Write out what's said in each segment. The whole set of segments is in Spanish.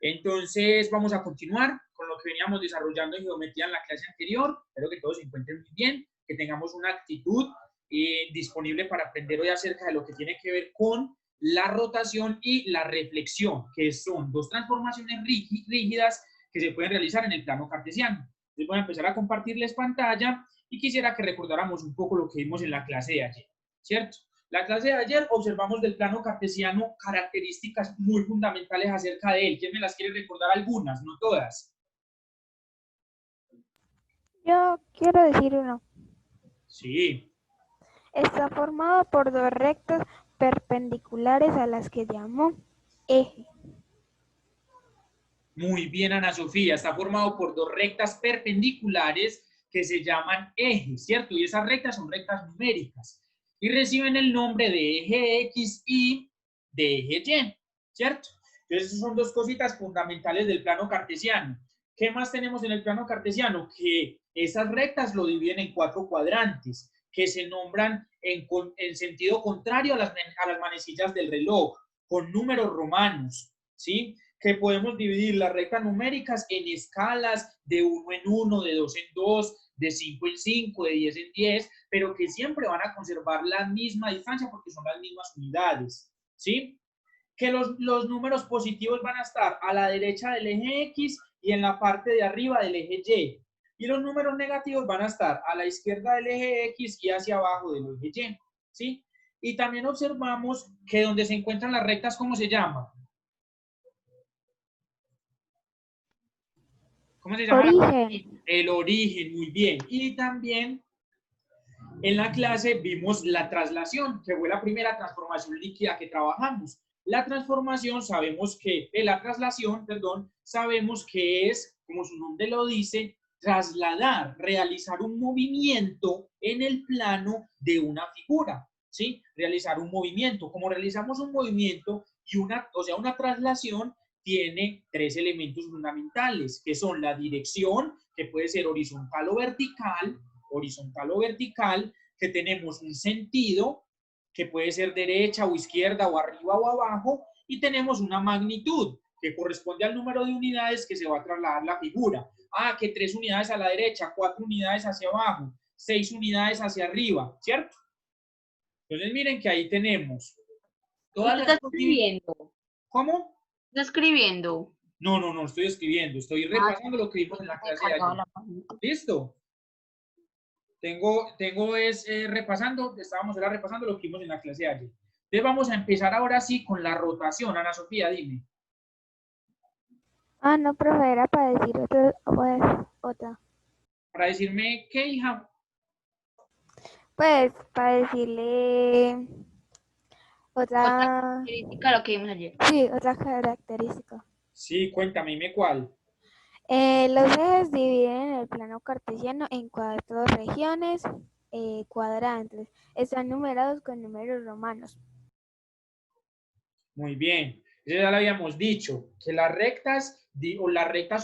Entonces vamos a continuar con lo que veníamos desarrollando en geometría en la clase anterior. Espero que todos se encuentren muy bien, que tengamos una actitud disponible para aprender hoy acerca de lo que tiene que ver con la rotación y la reflexión, que son dos transformaciones rígidas que se pueden realizar en el plano cartesiano. Entonces voy a empezar a compartirles pantalla y quisiera que recordáramos un poco lo que vimos en la clase de ayer, ¿cierto? La clase de ayer observamos del plano cartesiano características muy fundamentales acerca de él. ¿Quién me las quiere recordar? Algunas, no todas. Yo quiero decir uno. Sí. Está formado por dos rectas perpendiculares a las que llamo eje. Muy bien, Ana Sofía. Está formado por dos rectas perpendiculares que se llaman ejes, ¿cierto? Y esas rectas son rectas numéricas y reciben el nombre de eje X y de eje Y, ¿cierto? Entonces, esas son dos cositas fundamentales del plano cartesiano. ¿Qué más tenemos en el plano cartesiano? Que esas rectas lo dividen en cuatro cuadrantes que se nombran en sentido contrario a las manecillas del reloj, con números romanos, ¿sí? Que podemos dividir las rectas numéricas en escalas de 1 en 1, de 2 en 2, de 5 en 5, de 10 en 10, pero que siempre van a conservar la misma distancia porque son las mismas unidades, ¿sí? Que los números positivos van a estar a la derecha del eje X y en la parte de arriba del eje Y. Y los números negativos van a estar a la izquierda del eje X y hacia abajo del eje Y, ¿sí? Y también observamos que donde se encuentran las rectas, ¿cómo se llama? ¿Cómo se llama? Origen. El origen, muy bien. Y también en la clase vimos la traslación, que fue la primera transformación líquida que trabajamos. La transformación sabemos que, la traslación, perdón, sabemos que es, como su nombre lo dice, trasladar, realizar un movimiento en el plano de una figura, ¿sí? Realizar un movimiento. Como realizamos un movimiento y una traslación, tiene tres elementos fundamentales, que son la dirección, que puede ser horizontal o vertical, que tenemos un sentido, que puede ser derecha o izquierda o arriba o abajo, y tenemos una magnitud, que corresponde al número de unidades que se va a trasladar la figura. Ah, que 3 unidades a la derecha, 4 unidades hacia abajo, 6 unidades hacia arriba, ¿cierto? Entonces miren que ahí tenemos todas ¿Usted está las escribiendo? ¿Cómo? ¿Está escribiendo? No, estoy escribiendo, estoy repasando lo que vimos en la clase de ayer. ¿Listo? Estábamos ahora repasando lo que vimos en la clase de ayer. Entonces vamos a empezar ahora sí con la rotación. Ana Sofía, dime. Ah, no, profe, era para decir otra. Para decirme qué, hija. Pues para decirle Otra otra, característica de lo que vimos ayer. sí, otra característica. Sí, cuéntame, dime cuál. Los ejes dividen el plano cartesiano en cuatro regiones cuadrantes. Están numerados con números romanos. Muy bien. Eso ya lo habíamos dicho, que las rectas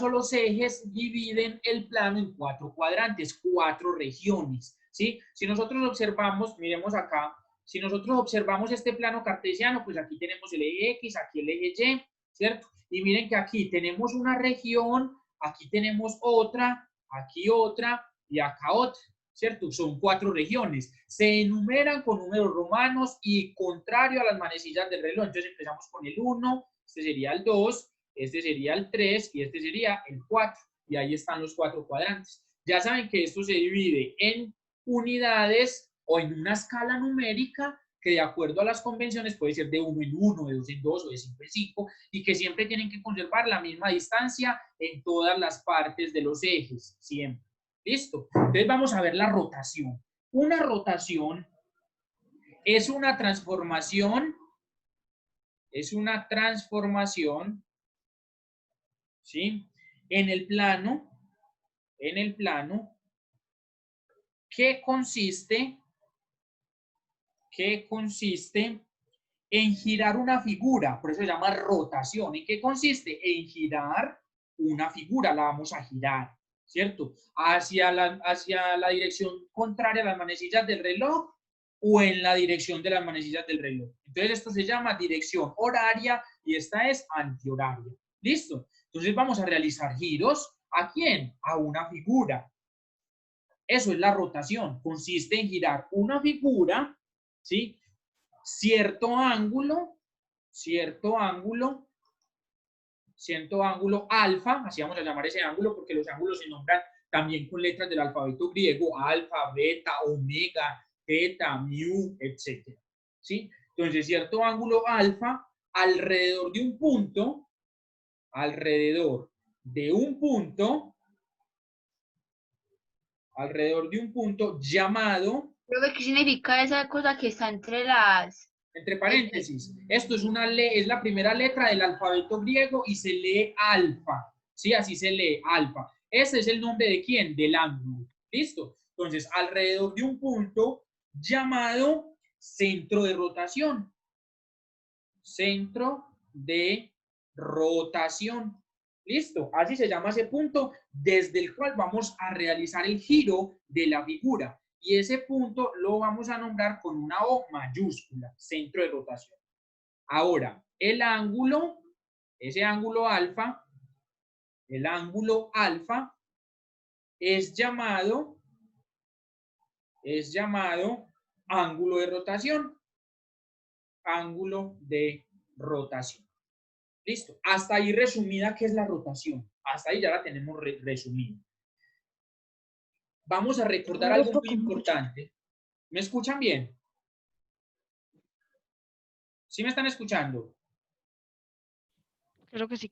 o los ejes dividen el plano en cuatro cuadrantes, cuatro regiones, ¿sí? Si nosotros observamos, miremos acá, si nosotros observamos este plano cartesiano, pues aquí tenemos el eje X, aquí el eje Y, ¿cierto? Y miren que aquí tenemos una región, aquí tenemos otra, aquí otra y acá otra, ¿cierto? Son cuatro regiones. Se enumeran con números romanos y contrario a las manecillas del reloj. Entonces empezamos con el 1, este sería el 2, este sería el 3 y este sería el 4. Y ahí están los cuatro cuadrantes. Ya saben que esto se divide en unidades o en una escala numérica que de acuerdo a las convenciones puede ser de 1 en 1, de 2 en 2 o de 5 en 5 y que siempre tienen que conservar la misma distancia en todas las partes de los ejes, siempre. ¿Listo? Entonces vamos a ver la rotación. Una rotación es una transformación, ¿sí? En el plano, que consiste en girar una figura, por eso se llama rotación. ¿En qué consiste? En girar una figura, la vamos a girar, ¿cierto? Hacia la dirección contraria a las manecillas del reloj o en la dirección de las manecillas del reloj. Entonces esto se llama dirección horaria y esta es antihoraria. ¿Listo? Entonces vamos a realizar giros. ¿A quién? A una figura. Eso es la rotación. Consiste en girar una figura, ¿sí? Cierto ángulo alfa, así vamos a llamar ese ángulo porque los ángulos se nombran también con letras del alfabeto griego, alfa, beta, omega, teta, mu, etc. ¿Sí? Entonces, cierto ángulo alfa alrededor de un punto llamado, Pero ¿qué significa esa cosa que está entre las... entre paréntesis, esto es es la primera letra del alfabeto griego y se lee alfa, ¿sí? Así se lee alfa. Ese es el nombre de quién, del ángulo. ¿Listo? Entonces, alrededor de un punto llamado centro de rotación. Centro de rotación. ¿Listo? Así se llama ese punto desde el cual vamos a realizar el giro de la figura. Y ese punto lo vamos a nombrar con una O mayúscula, centro de rotación. Ahora, el ángulo, ese ángulo alfa, el ángulo alfa es llamado ángulo de rotación. Ángulo de rotación. Listo. Hasta ahí resumida, ¿qué es la rotación? Hasta ahí ya la tenemos resumida. Vamos a recordar algo muy importante. ¿Me escuchan bien? ¿Sí me están escuchando? Creo que sí.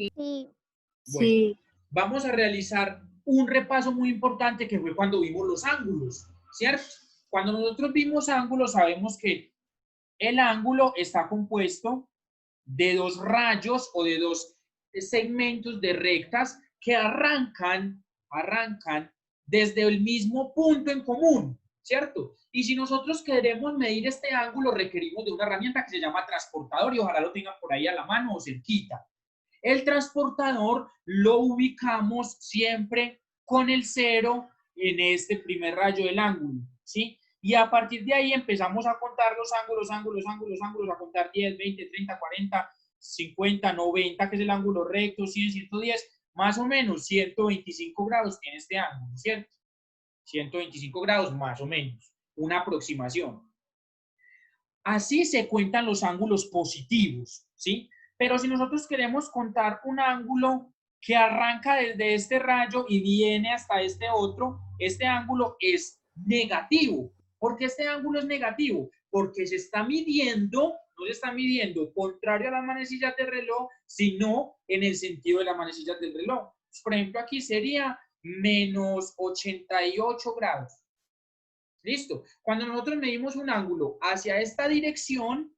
Sí. Bueno, vamos a realizar un repaso muy importante que fue cuando vimos los ángulos, ¿cierto? Cuando nosotros vimos ángulos, sabemos que el ángulo está compuesto de dos rayos o de dos segmentos de rectas que arrancan desde el mismo punto en común, ¿cierto? Y si nosotros queremos medir este ángulo, requerimos de una herramienta que se llama transportador y ojalá lo tengan por ahí a la mano o cerquita. El transportador lo ubicamos siempre con el 0 en este primer rayo del ángulo, ¿sí? Y a partir de ahí empezamos a contar los ángulos, a contar 10, 20, 30, 40, 50, 90, que es el ángulo recto, 100, 110, más o menos 125 grados tiene este ángulo, ¿cierto? 125 grados más o menos, una aproximación. Así se cuentan los ángulos positivos, ¿sí? Pero si nosotros queremos contar un ángulo que arranca desde este rayo y viene hasta este otro, este ángulo es negativo. ¿Por qué este ángulo es negativo? Porque se está midiendo, no se está midiendo contrario a las manecillas del reloj, sino en el sentido de las manecillas del reloj. Por ejemplo, aquí sería menos 88 grados. ¿Listo? Cuando nosotros medimos un ángulo hacia esta dirección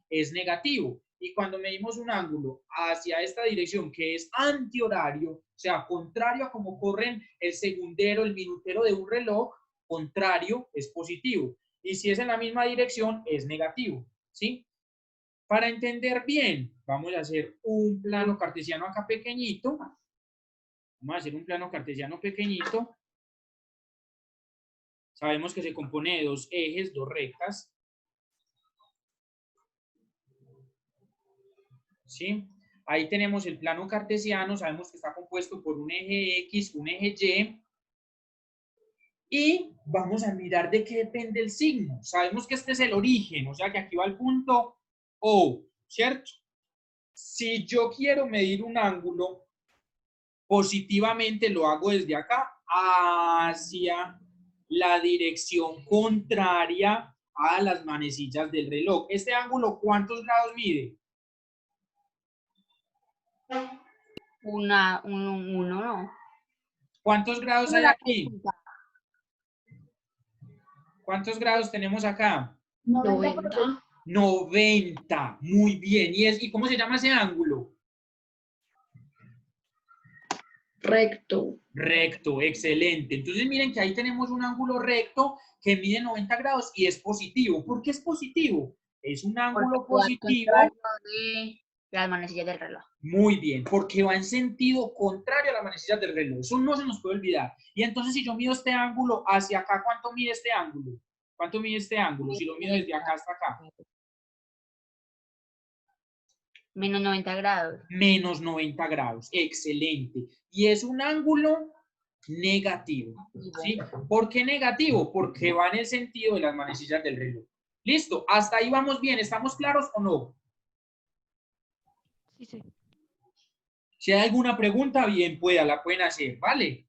es negativo. Y cuando medimos un ángulo hacia esta dirección, que es antihorario, o sea, contrario a cómo corren el segundero, el minutero de un reloj, contrario es positivo. Y si es en la misma dirección, es negativo, ¿sí? Para entender bien, vamos a hacer un plano cartesiano acá pequeñito. Vamos a hacer un plano cartesiano pequeñito. Sabemos que se compone de dos ejes, dos rectas. ¿Sí? Ahí tenemos el plano cartesiano, sabemos que está compuesto por un eje X, un eje Y. Y vamos a mirar de qué depende el signo. Sabemos que este es el origen, o sea que aquí va el punto O, ¿cierto? Si yo quiero medir un ángulo, positivamente lo hago desde acá hacia la dirección contraria a las manecillas del reloj. ¿Este ángulo cuántos grados mide? Uno, ¿no? ¿Cuántos grados hay aquí? ¿Cuántos grados tenemos acá? 90. 90. Muy bien. ¿Y cómo se llama ese ángulo? Recto. Recto, excelente. Entonces miren que ahí tenemos un ángulo recto que mide 90 grados y es positivo. ¿Por qué es positivo? Es un ángulo positivo. De las manecillas del reloj. Muy bien, porque va en sentido contrario a las manecillas del reloj. Eso no se nos puede olvidar. Y entonces si yo mido este ángulo hacia acá, ¿cuánto mide este ángulo? ¿Cuánto mide este ángulo? Si lo mido desde acá hasta acá. Menos 90 grados. Menos 90 grados. Excelente. Y es un ángulo negativo. ¿Sí? ¿Por qué negativo? Porque va en el sentido de las manecillas del reloj. Listo. Hasta ahí vamos bien. ¿Estamos claros o no? Sí, sí. Si hay alguna pregunta, bien pueda, la pueden hacer. ¿Vale?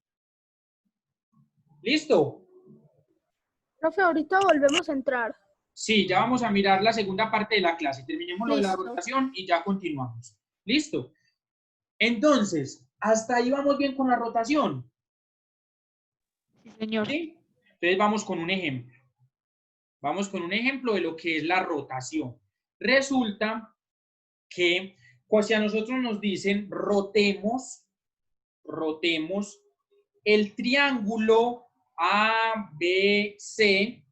¿Listo? Profe, ahorita volvemos a entrar. Sí, ya vamos a mirar la segunda parte de la clase. Terminemos lo de la Listo. rotación y ya continuamos. ¿Listo? Entonces, hasta ahí vamos bien con la rotación. Sí, señor. ¿Sí? Entonces vamos con un ejemplo. Vamos con un ejemplo de lo que es la rotación. Resulta que pues, si a nosotros nos dicen rotemos el triángulo ABC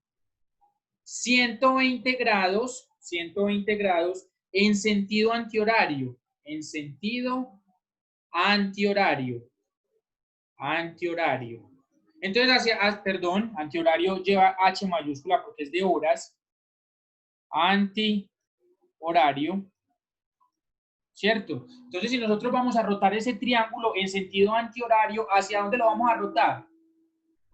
120 grados en sentido antihorario, antihorario. Entonces, antihorario lleva H mayúscula porque es de horas, antihorario, ¿cierto? Entonces, si nosotros vamos a rotar ese triángulo en sentido antihorario, ¿hacia dónde lo vamos a rotar?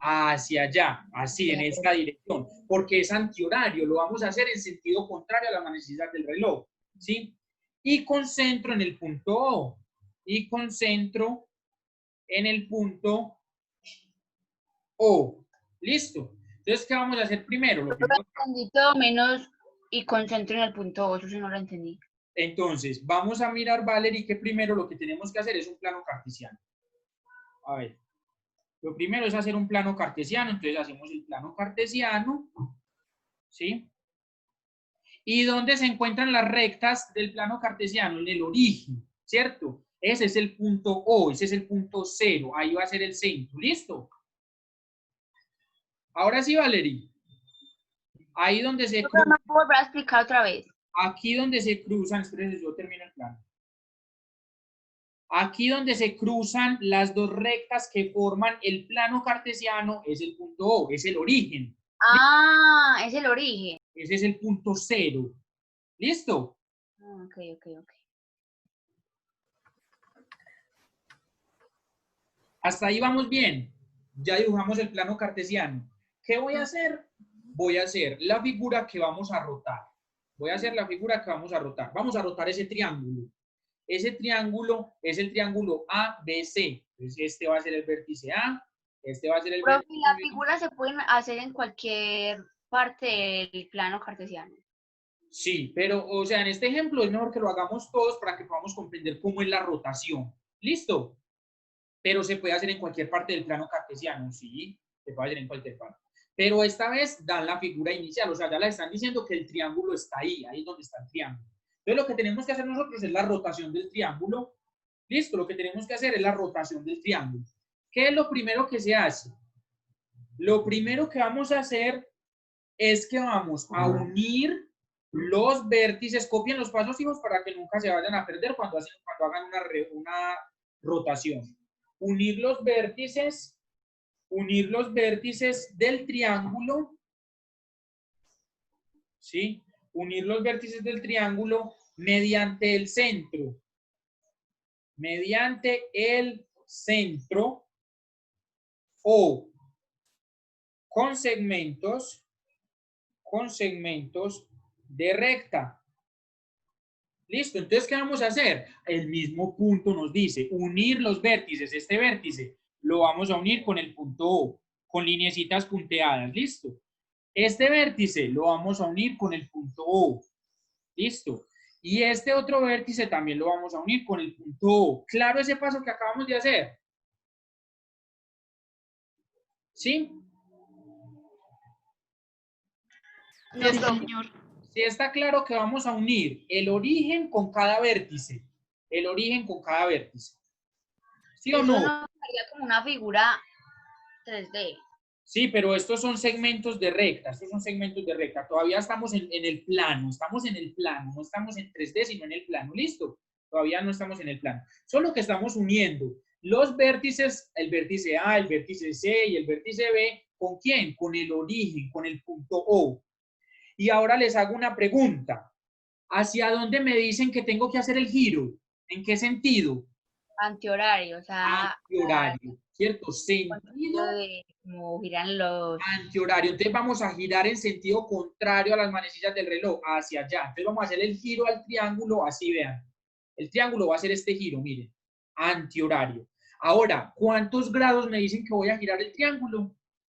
Hacia allá, así, en esta dirección, porque es antihorario, lo vamos a hacer en sentido contrario a la manecillas del reloj, ¿sí? Y concentro en el punto O, y concentro en el punto O. ¿Listo? Entonces, ¿qué vamos a hacer primero? Lo primero Entendí todo menos y concentro en el punto 8, eso sí no lo entendí. Entonces, vamos a mirar, Valerie, que primero lo que tenemos que hacer es un plano cartesiano. A ver, lo primero es hacer un plano cartesiano, entonces hacemos el plano cartesiano, ¿sí? ¿Y dónde se encuentran las rectas del plano cartesiano? En el origen, ¿cierto? Ese es el punto O, ese es el punto 0, ahí va a ser el centro, ¿listo? Ahora sí, Valerie. Ahí donde se Pero cruzan, no puedo volver a explicar otra vez. aquí donde se cruzan, espérense, yo termino el plano. Aquí donde se cruzan las dos rectas que forman el plano cartesiano es el punto O, es el origen. Ah, es el origen. Ese es el punto 0. ¿Listo? Ok. Hasta ahí vamos bien. Ya dibujamos el plano cartesiano. ¿Qué voy a hacer? Voy a hacer la figura que vamos a rotar. Vamos a rotar ese triángulo. Ese triángulo es el triángulo ABC. Entonces, este va a ser el vértice A, este va a ser el Profe, vértice las B. figuras se pueden hacer en cualquier parte del plano cartesiano. Sí, pero, o sea, en este ejemplo es mejor que lo hagamos todos para que podamos comprender cómo es la rotación. ¿Listo? Pero se puede hacer en cualquier parte del plano cartesiano, sí, se puede hacer en cualquier parte. Pero esta vez dan la figura inicial, o sea, ya la están diciendo que el triángulo está ahí es donde está el triángulo. Entonces, lo que tenemos que hacer nosotros es la rotación del triángulo. Listo, lo que tenemos que hacer es la rotación del triángulo. ¿Qué es lo primero que se hace? Lo primero que vamos a hacer es que vamos a unir los vértices, copien los pasos fijos para que nunca se vayan a perder cuando hagan una rotación. Unir los vértices del triángulo, ¿sí? Unir los vértices del triángulo mediante el centro. Mediante el centro o con segmentos de recta. Listo, entonces, ¿qué vamos a hacer? El mismo punto nos dice, unir los vértices. Este vértice lo vamos a unir con el punto O, con lineecitas punteadas, ¿listo? Este vértice lo vamos a unir con el punto O, ¿listo? Y este otro vértice también lo vamos a unir con el punto O. ¿Claro ese paso que acabamos de hacer? ¿Sí? No, Sí, profe. señor. Si está claro que vamos a unir el origen con cada vértice. El origen con cada vértice. ¿Sí o Eso no? no sería como una figura 3D. Sí, pero estos son segmentos de recta. Todavía estamos en el plano. No estamos en 3D, sino en el plano. ¿Listo? Todavía no estamos en el plano. Solo que estamos uniendo los vértices, el vértice A, el vértice C y el vértice B. ¿Con quién? Con el origen, con el punto O. Y ahora les hago una pregunta. ¿Hacia dónde me dicen que tengo que hacer el giro? ¿En qué sentido? Antihorario, o sea, Antihorario, ¿cierto? lo Sentido de como giran los... antihorario. Entonces vamos a girar en sentido contrario a las manecillas del reloj, hacia allá. Entonces vamos a hacer el giro al triángulo, así vean. El triángulo va a hacer este giro, miren, antihorario. Ahora, ¿cuántos grados me dicen que voy a girar el triángulo?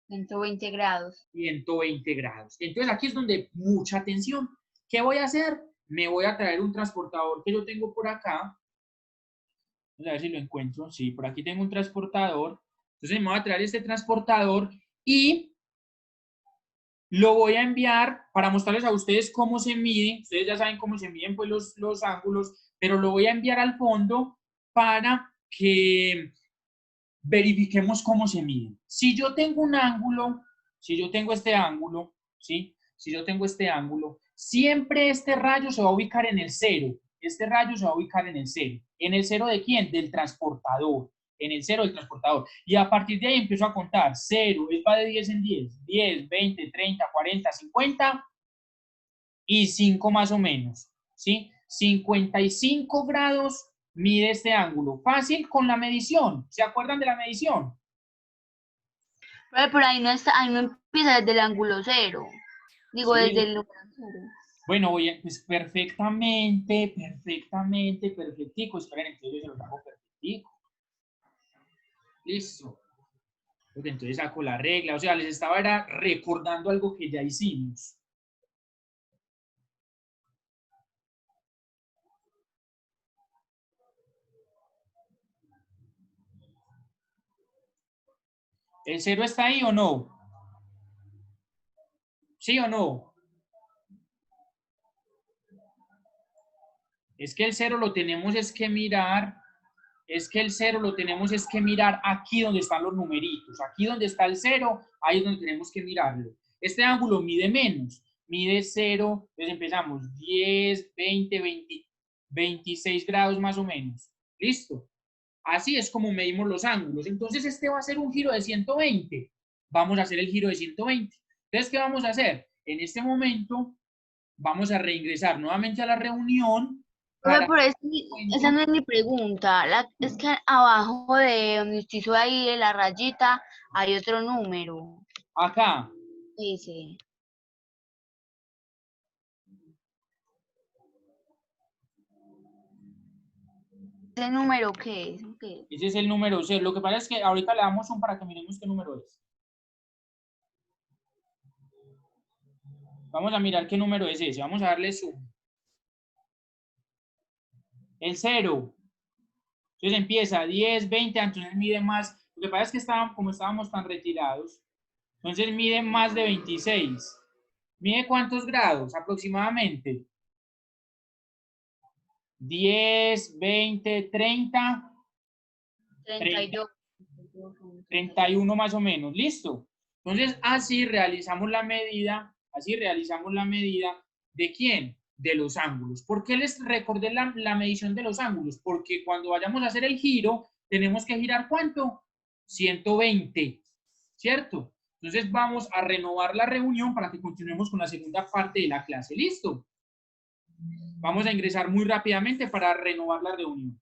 120 grados. 120 grados. Entonces aquí es donde mucha atención. ¿Qué voy a hacer? Me voy a traer un transportador que yo tengo por acá. Vamos a ver si lo encuentro. Sí, por aquí tengo un transportador. Entonces me voy a traer este transportador y lo voy a enviar para mostrarles a ustedes cómo se mide. Ustedes ya saben cómo se miden pues, los ángulos, pero lo voy a enviar al fondo para que verifiquemos cómo se mide. Si yo tengo un ángulo, si yo tengo este ángulo, ¿sí? Si yo tengo este ángulo, siempre este rayo se va a ubicar en el cero. Este rayo se va a ubicar en el cero. ¿En el cero de quién? Del transportador. En el cero del transportador. Y a partir de ahí empiezo a contar. 0, va de 10 en 10. 10, 20, 30, 40, 50 y 5 más o menos. ¿Sí? 55 grados mide este ángulo. Fácil con la medición. ¿Se acuerdan de la medición? Pero por ahí no está, ahí no empieza desde el ángulo cero. Digo, Sí. desde el número cero. Bueno, pues perfectamente, perfectico. Esperen, entonces yo se lo hago perfectico. Listo. Pues entonces saco la regla. O sea, les estaba recordando algo que ya hicimos. ¿El cero está ahí o no? ¿Sí o no? Es que el cero lo tenemos es que mirar. Es que el cero lo tenemos es que mirar aquí donde están los numeritos. Aquí donde está el cero, ahí es donde tenemos que mirarlo. Este ángulo mide menos. Mide 0, entonces empezamos 10, 20, 20, 26 grados más o menos. ¿Listo? Así es como medimos los ángulos. Entonces este va a ser un giro de 120. Vamos a hacer el giro de 120. Entonces, ¿qué vamos a hacer? En este momento vamos a reingresar nuevamente a la reunión. Pero por eso, esa no es mi pregunta. Es que abajo de donde usted hizo ahí la rayita hay otro número. Acá. Dice. ¿Ese número qué es? ¿Qué? Ese es el número 0. Lo que pasa es que ahorita le damos un para que miremos qué número es. Vamos a mirar qué número es ese. Vamos a darle zoom. El 0. Entonces empieza 10, 20, entonces mide más. Lo que pasa es que como estábamos tan retirados, entonces mide más de 26. ¿Mide cuántos grados aproximadamente? 10, 20, 30. 32. 31 más o menos, ¿listo? Entonces, así realizamos la medida ¿de quién? De los ángulos. ¿Por qué les recordé la medición de los ángulos? Porque cuando vayamos a hacer el giro, tenemos que girar ¿cuánto? 120, ¿cierto? Entonces vamos a renovar la reunión para que continuemos con la segunda parte de la clase, ¿listo? Vamos a ingresar muy rápidamente para renovar la reunión.